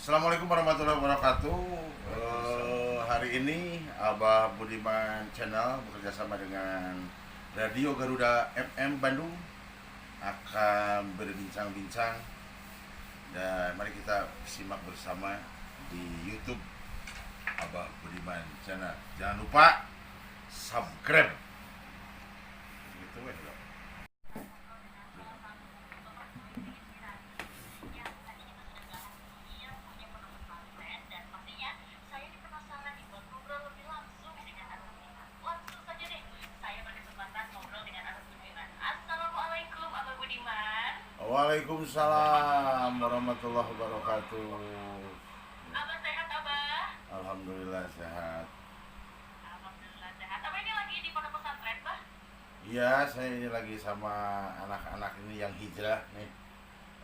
Assalamualaikum warahmatullahi wabarakatuh. Hari ini Abah Budiman Channel bekerja sama dengan Radio Garuda FM Bandung akan berbincang-bincang, dan mari kita simak bersama di YouTube Abah Budiman Channel. Jangan lupa subscribe. Gitu ya. Waalaikumsalam warahmatullahi wabarakatuh. Abah sehat, Abah? Alhamdulillah sehat. Alhamdulillah sehat. Abah ini lagi di pondok pesantren, Bah? Iya, saya ini lagi sama anak-anak ini yang hijrah nih.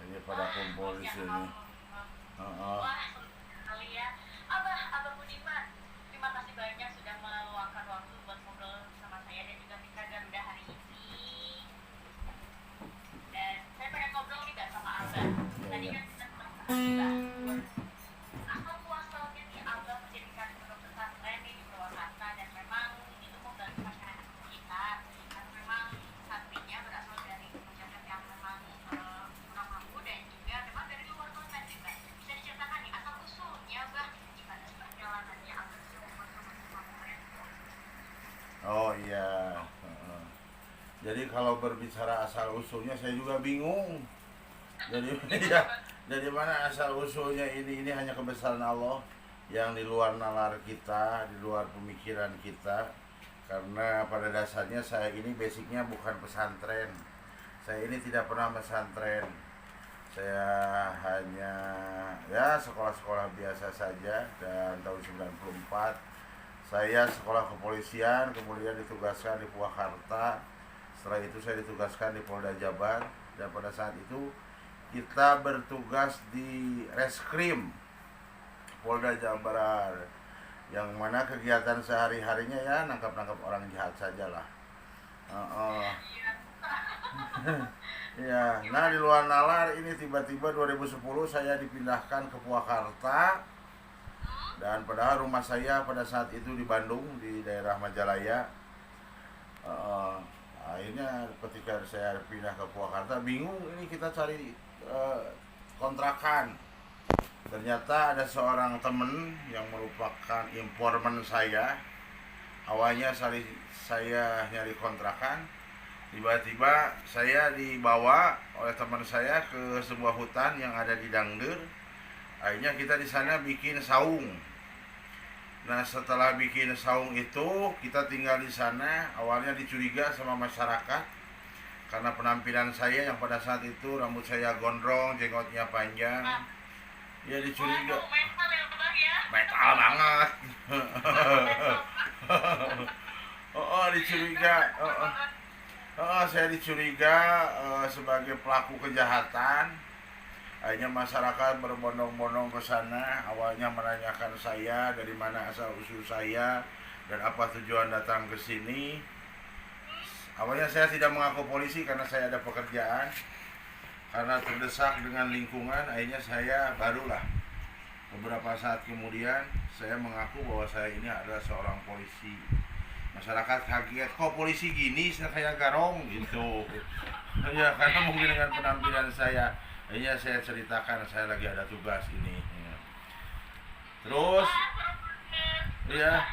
Lagi pada kumpul di sini. Wah, sekali ya. Abah Budiman, terima kasih banyak sudah meluangkan waktu buat ngobrol sama saya dan juga Mitra Garuda hari ini. Dan saya pengen ngobrol nih, Bah, sama Abah. Tadi kan kita pernah asal muasalnya nih Abah mendirikan pondok pesantren nih di Purwakarta, dan memang itu membantu masyarakat sekitar. Karena memang santrinya berasal dari masyarakat yang memang kurang mampu dan juga memang dari luar kota sih, Bah. Bisa diceritakan nih asal usulnya, Bah, gimana sih perjalanannya Abah bisa membuat pondok pesantren? Oh iya. Jadi kalau berbicara asal usulnya saya juga bingung. Jadi ya, dari mana asal usulnya ini hanya kebesaran Allah yang di luar nalar kita, di luar pemikiran kita. Karena pada dasarnya saya ini basicnya bukan pesantren. Saya ini tidak pernah pesantren. Saya hanya ya sekolah-sekolah biasa saja, dan tahun 94 saya sekolah kepolisian, kemudian ditugaskan di Purwakarta. Setelah itu saya ditugaskan di Polda Jabar, dan pada saat itu kita bertugas di Reskrim Polda Jabar, yang mana kegiatan sehari-harinya ya nangkap-nangkap orang jahat sajalah. Ya, nah di luar nalar ini tiba-tiba 2010 saya dipindahkan ke Purwakarta, dan padahal rumah saya pada saat itu di Bandung, di daerah Majalaya. Akhirnya ketika saya pindah ke Purwakarta, bingung ini kita cari kontrakan. Ternyata ada seorang teman yang merupakan informan saya. Awalnya saya nyari kontrakan, tiba-tiba saya dibawa oleh teman saya ke sebuah hutan yang ada di Dangder. Akhirnya kita di sana bikin saung. Nah, setelah bikin saung itu, kita tinggal di sana. Awalnya dicuriga sama masyarakat karena penampilan saya yang pada saat itu rambut saya gondrong, jenggotnya panjang. Ya dicuriga. Waduh, metal ya, Bah, ya? Metal banget. Dicuriga. Saya dicuriga sebagai pelaku kejahatan. Akhirnya masyarakat berbondong-bondong ke sana. Awalnya menanyakan saya dari mana asal usul saya dan apa tujuan datang ke sini. Awalnya saya tidak mengaku polisi karena saya ada pekerjaan. Karena terdesak dengan lingkungan, akhirnya saya barulah beberapa saat kemudian saya mengaku bahwa saya ini adalah seorang polisi. Masyarakat kaget, kok polisi gini kayak garong gitu. Ya karena mungkin dengan penampilan saya. Akhirnya saya ceritakan saya lagi ada tugas ini. Terus, ya,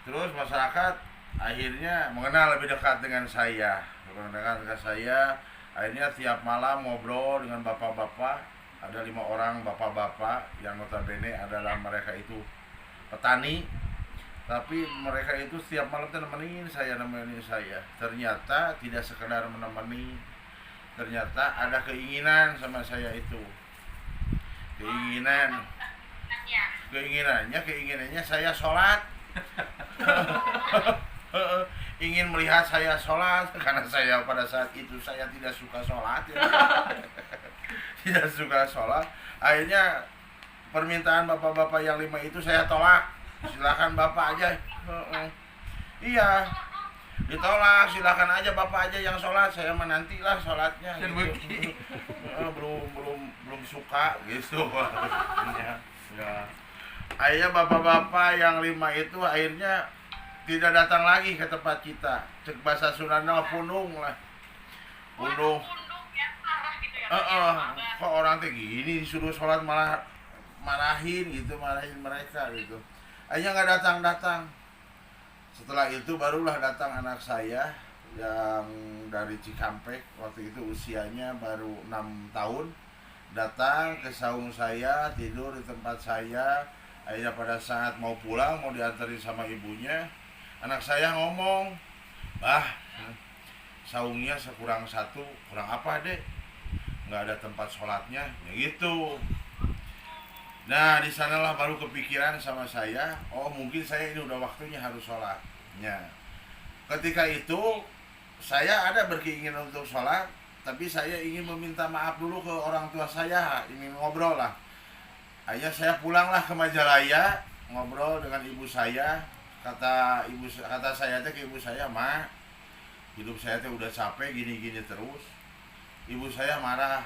terus masyarakat akhirnya mengenal lebih dekat dengan saya. Akhirnya tiap malam ngobrol dengan bapak-bapak. Ada 5 orang bapak-bapak yang notabene adalah mereka itu petani. Tapi mereka itu setiap malam nemenin saya. Ternyata tidak sekedar menemani, ternyata ada keinginan sama saya itu. Keinginannya saya sholat. Ingin melihat saya sholat, karena saya pada saat itu saya tidak suka sholat ya. Tidak suka sholat. Akhirnya permintaan bapak-bapak yang 5 itu saya tolak. Silakan bapak aja. Iya, ditolak. Silakan aja bapak aja yang sholat, saya menantilah sholatnya gitu. belum suka gitu. Ya, ya. Akhirnya bapak-bapak yang 5 itu akhirnya tidak datang lagi ke tempat kita. Cek bahasa Sundana punung lah. Punung. Pundung ya, arah gitu ya. Kok orang teh gini disuruh sholat malah marahin gitu, marahin mereka gitu. Akhirnya nggak datang. Setelah itu barulah datang anak saya yang dari Cikampek, waktu itu usianya baru 6 tahun, datang ke saung saya, tidur di tempat saya. Akhirnya pada saat mau pulang, mau diantarin sama ibunya, anak saya ngomong, "Bah, saungnya sekurang satu, kurang apa dek? Nggak ada tempat sholatnya," ya gitu. Nah, di sanalah baru kepikiran sama saya, oh mungkin saya ini udah waktunya harus sholat. Ya. Ketika itu saya ada berkeinginan untuk sholat, tapi saya ingin meminta maaf dulu ke orang tua saya, ingin ngobrol lah. Akhirnya saya pulanglah ke Majalaya, ngobrol dengan ibu saya. Kata saya teh ke ibu saya, "Ma, hidup saya teh udah capek gini-gini terus." Ibu saya marah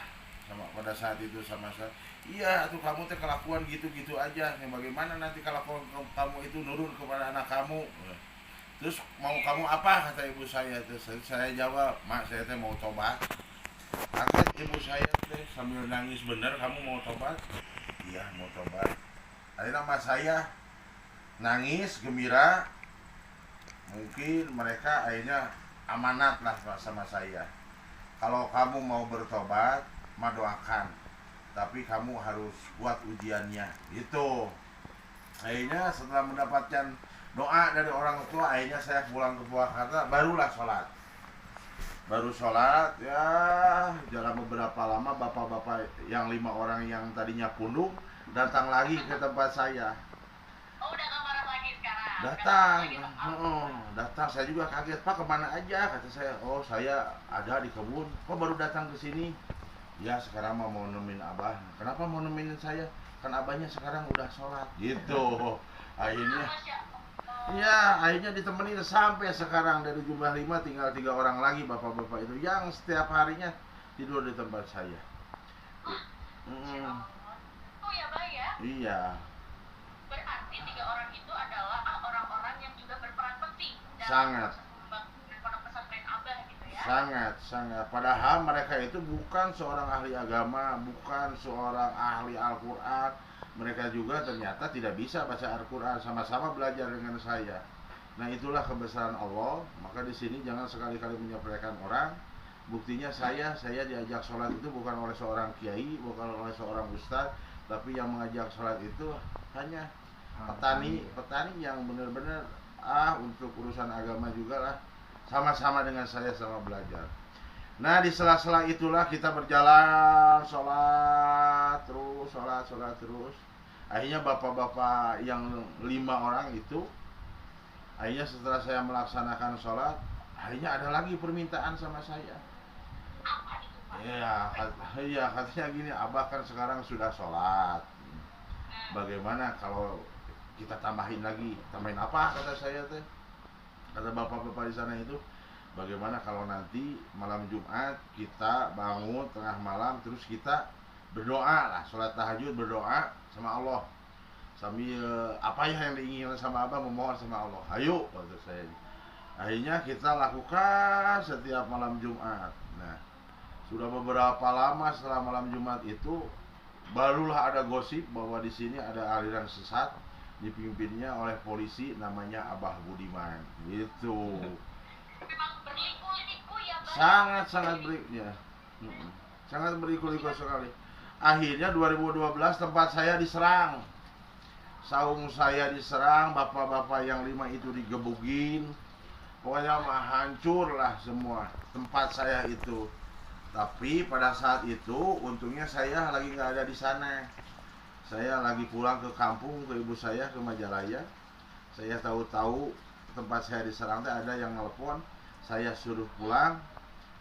pada saat itu sama saya. "Iya, tuh kamu teh kelakuan gitu-gitu aja. Yang bagaimana nanti kalau kamu itu nurun kepada anak kamu? Terus mau kamu apa?" kata ibu saya. Terus saya jawab, "Mak, saya teh mau tobat." Kaget ibu saya teh sambil nangis, "Bener kamu mau tobat?" "Iya, mau tobat." Akhirnya mas saya nangis gembira. Mungkin mereka akhirnya amanat lah sama saya. Kalau kamu mau bertobat, mah doakan. Tapi kamu harus buat ujiannya. Gitu. Akhirnya setelah mendapatkan doa dari orang tua, akhirnya saya pulang ke Purwakarta, barulah sholat. Baru sholat, ya jalan beberapa lama, bapak-bapak yang 5 orang yang tadinya pundung datang lagi ke tempat saya. Oh, udah gak marah lagi sekarang? Datang. Saya juga kaget, "Pak, kemana aja?" kata saya. "Oh, saya ada di kebun." "Kok baru datang ke sini?" "Ya, sekarang mau nemenin abah." "Kenapa mau nemenin saya?" "Kan abahnya sekarang udah sholat." Gitu. Akhirnya akhirnya ditemenin sampai sekarang. Dari jumlah 5 tinggal 3 orang lagi bapak-bapak itu yang setiap harinya tidur di tempat saya. Oh ya, Bay ya? Iya. Berarti 3 orang itu adalah orang-orang yang juga berperan penting Sangat. dalam pondok pesantren Abah gitu ya? Sangat. Padahal mereka itu bukan seorang ahli agama, bukan seorang ahli Al-Quran. Mereka juga ternyata tidak bisa baca Al-Quran, sama-sama belajar dengan saya. Nah, itulah kebesaran Allah. Maka di sini jangan sekali-kali menyepelekan orang. Buktinya saya diajak sholat itu bukan oleh seorang kiai, bukan oleh seorang ustadz, tapi yang mengajak sholat itu hanya petani yang benar-benar untuk urusan agama juga lah, sama-sama dengan saya, sama belajar. Nah, di sela-sela itulah kita berjalan sholat terus. Akhirnya bapak-bapak yang 5 orang itu, akhirnya setelah saya melaksanakan sholat, akhirnya ada lagi permintaan sama saya. Apa itu, Pak? Iya, katanya gini, "Abah kan sekarang sudah sholat. Bagaimana kalau kita tambahin lagi?" "Tambahin apa?" kata saya teh. Kata bapak-bapak di sana itu, "Bagaimana kalau nanti malam Jumat kita bangun tengah malam, terus kita berdoa lah, sholat tahajud, berdoa sama Allah sambil apa yang diinginkan sama abah, memohon sama Allah. Ayo," kata saya. Akhirnya kita lakukan setiap malam Jumat. Nah, sudah beberapa lama setelah malam Jumat itu, barulah ada gosip bahwa di sini ada aliran sesat dipimpinnya oleh polisi namanya Abah Budiman. Gitu. Memang berliku-liku ya, Bay? Sangat beriknya. Sangat berliku-liku sekali. Akhirnya 2012 tempat saya diserang. Saung saya diserang, bapak-bapak yang 5 itu digebukin. Pokoknya mah hancur lah semua tempat saya itu. Tapi pada saat itu untungnya saya lagi nggak ada di sana. Saya lagi pulang ke kampung, ke ibu saya, ke Majalaya. Saya tahu-tahu tempat saya diserang, ada yang nelpon, saya suruh pulang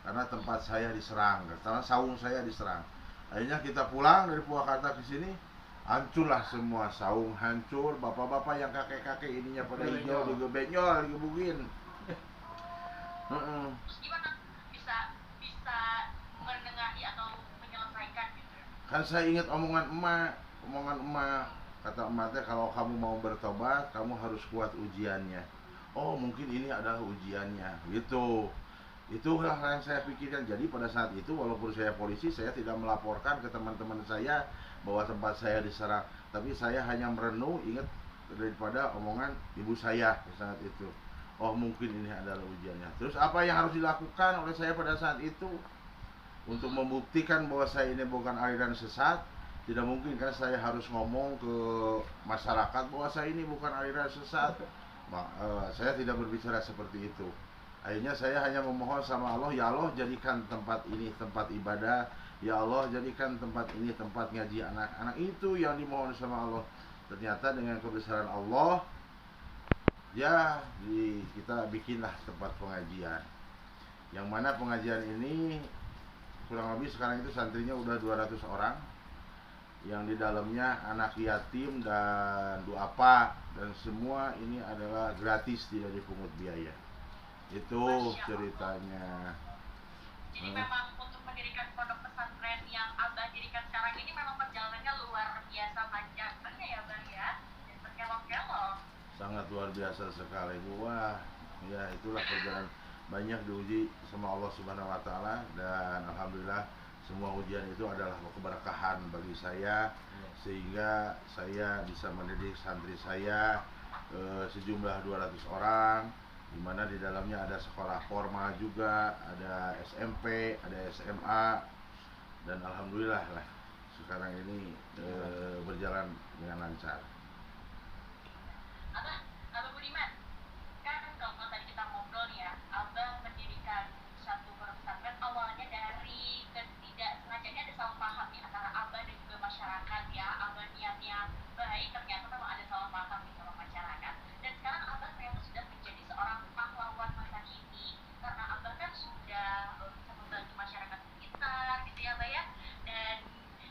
karena tempat saya diserang, karena saung saya diserang. Akhirnya kita pulang dari Purwakarta ke sini, hancurlah semua, saung hancur, bapak-bapak yang kakek-kakek ininya pada hijau, digebenyol, digebukin. Terus gimana bisa menengahi atau menyelesaikan sampaikan gitu. Kan saya ingat omongan emak. Kata emak teh kalau kamu mau bertobat, kamu harus kuat ujiannya. Oh, mungkin ini adalah ujiannya, gitu. Itulah yang saya pikirkan. Jadi pada saat itu walaupun saya polisi, saya tidak melaporkan ke teman-teman saya bahwa tempat saya diserang, tapi saya hanya merenung ingat daripada omongan ibu saya saat itu. Oh, mungkin ini adalah ujiannya. Terus apa yang harus dilakukan oleh saya pada saat itu? Untuk membuktikan bahwa saya ini bukan aliran sesat, tidak mungkin kan saya harus ngomong ke masyarakat bahwa saya ini bukan aliran sesat. Saya tidak berbicara seperti itu. Akhirnya saya hanya memohon sama Allah, ya Allah jadikan tempat ini tempat ibadah, ya Allah jadikan tempat ini tempat ngaji anak-anak. Itu yang dimohon sama Allah. Ternyata dengan kebesaran Allah, ya kita bikinlah tempat pengajian. Yang mana pengajian ini kurang lebih sekarang itu santrinya udah 200 orang, yang di dalamnya anak yatim dan duafa, dan semua ini adalah gratis, tidak dipungut biaya. Itu ceritanya. Jadi memang untuk mendirikan pondok pesantren yang Abah dirikan sekarang ini memang perjalanannya luar biasa panjangnya ya Bang ya, dan berkelok-kelok. Sangat luar biasa sekali. Wah, ya itulah perjalanan, banyak diuji sama Allah Subhanahu wa taala, dan alhamdulillah semua ujian itu adalah keberkahan bagi saya, sehingga saya bisa mendidik santri saya sejumlah 200 orang, di mana di dalamnya ada sekolah formal juga, ada SMP, ada SMA, dan alhamdulillah lah sekarang ini berjalan dengan lancar. Abah Budiman, kan kalau tadi kita ngobrol nih ya, Abah mendirikan satu pondok pesantren awalnya dari ketidaksengajanya ada salah paham nih antara Abah dan juga masyarakat ya. Abah niatnya baik, ternyata memang ada salah paham nih sama masyarakat. Dan sekarang Abah ternyata sudah menjadi seorang pahlawan masa kini, karena Abah kan sudah bisa membantu masyarakat sekitar gitu ya Abah ya. Dan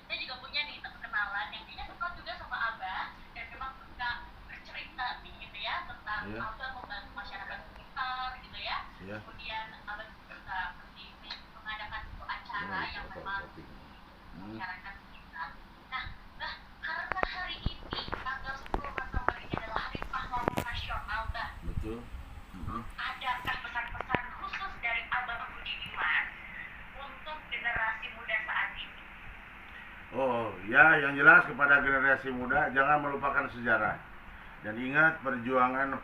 saya juga punya nih kenalan yang kayaknya suka juga sama Abah, dan memang suka bercerita nih gitu ya tentang Abah membantu masyarakat sekitar gitu ya. Kemudian Abah juga mengadakan satu acara yang memang masyarakat sekitar. Nah, karena hari ini tanggal 10 November ini adalah Hari Pahlawan Nasional, Bah. Betul. Adakah pesan-pesan khusus dari Abah Budiman untuk generasi muda saat ini? Oh ya, yang jelas kepada generasi muda, jangan melupakan sejarah. Dan ingat perjuangan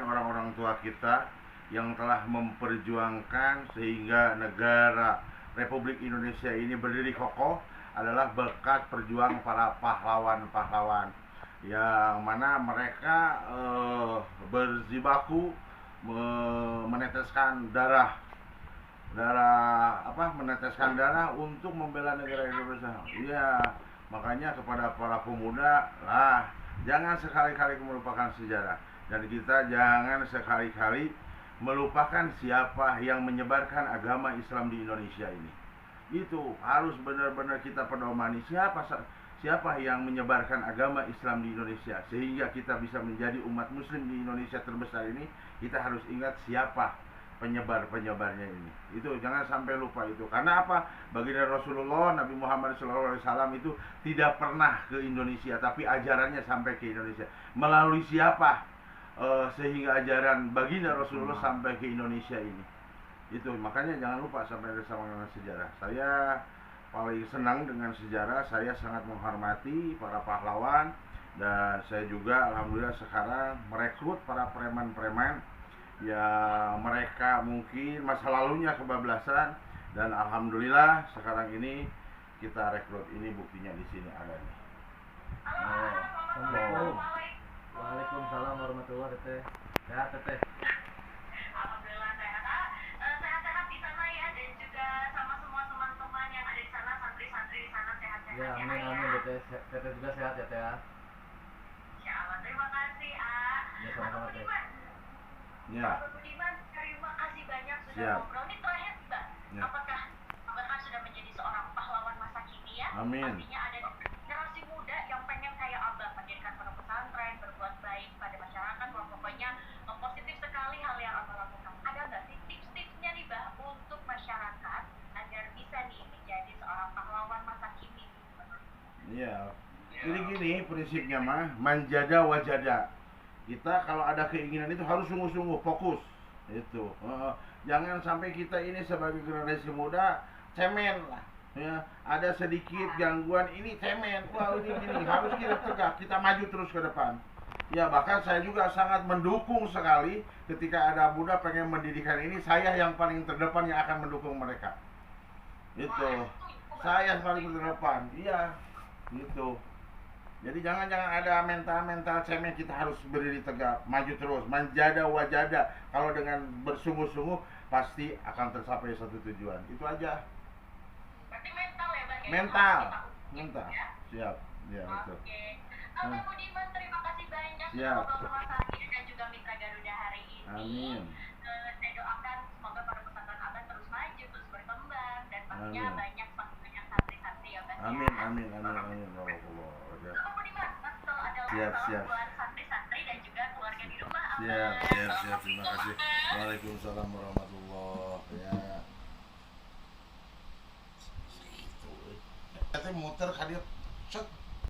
orang-orang tua kita yang telah memperjuangkan sehingga negara Republik Indonesia ini berdiri kokoh, adalah berkat perjuangan para pahlawan-pahlawan yang mana mereka berjibaku meneteskan darah untuk membela negara Indonesia. Iya, makanya kepada para pemuda lah, jangan sekali-kali melupakan sejarah, dan kita jangan sekali-kali melupakan siapa yang menyebarkan agama Islam di Indonesia ini. Itu harus benar-benar kita pedomani, siapa yang menyebarkan agama Islam di Indonesia, sehingga kita bisa menjadi umat muslim di Indonesia terbesar ini. Kita harus ingat siapa penyebarnya ini. Itu jangan sampai lupa itu. Karena apa? Baginda Rasulullah Nabi Muhammad SAW itu tidak pernah ke Indonesia, tapi ajarannya sampai ke Indonesia. Melalui siapa sehingga ajaran baginda Rasulullah sampai ke Indonesia ini? Itu makanya jangan lupa sampai bersama dengan sejarah. Saya paling senang dengan sejarah. Saya sangat menghormati para pahlawan, dan saya juga alhamdulillah sekarang merekrut para preman-preman ya, mereka mungkin masa lalunya kebablasan, dan alhamdulillah sekarang ini kita rekrut. Ini buktinya di sini ada nih. Waalaikumsalam warahmatullahi wabarakatuh. Sehat teteh. Alhamdulillah sehat. Sehat-sehat di sana ya, dan juga sama semua teman-teman yang ada di sana, santri-santri di sana sehat-sehat Ya, amin teteh. Teteh juga sehat ya teh ya. Insyaallah. Terima kasih Ya, sama-sama teh. Ya. Abah Budiman, terima kasih banyak sudah Siap. ngobrol. Ini terakhir Mbak, Ya. apakah Abah kan sudah menjadi seorang pahlawan masa kini ya? Amin. Artinya ada generasi muda yang pengen kayak Abah mendirikan pondok pesantren, berbuat baik pada masyarakat, pokoknya positif sekali hal yang Abah lakukan. Ada nggak sih tips-tipsnya nih Mbak untuk masyarakat agar bisa nih menjadi seorang pahlawan masa Jadi gini prinsipnya mah, manjada wajada. Kita kalau ada keinginan itu harus sungguh-sungguh fokus. Itu. Jangan sampai kita ini sebagai generasi muda cemen lah. Ya, ada sedikit gangguan ini cemen. Wah, ini harus kita tegak, kita maju terus ke depan. Ya, bahkan saya juga sangat mendukung sekali ketika ada muda pengen mendidikan ini, saya yang paling terdepan yang akan mendukung mereka. Itu. Saya yang paling terdepan. Iya. Gitu. Jadi jangan ada mental cemen, kita harus berdiri tegak, maju terus, manjada wajada. Kalau dengan bersungguh-sungguh pasti akan tercapai satu tujuan. Itu aja. Berarti mental ya Bang? Mental. Mental. Siap. Ya, betul. Oke. Abang Budiman, terima kasih banyak Siap. sudah ngobrol sama saya dan juga Mitra Garuda hari ini. Amin. Saya doakan semoga para pesantren Abang terus maju, terus berkembang dan pastinya Amin. banyak santri-santri ya Bang. Amin. Alhamdulillah. Abang Budiman, Mas adalah Siap. salam buat santri-santri dan juga keluarga di rumah Abang. Siap. Terima kasih. Waalaikumsalam warahmatullahi. Ya. Kita muter hadir. Set.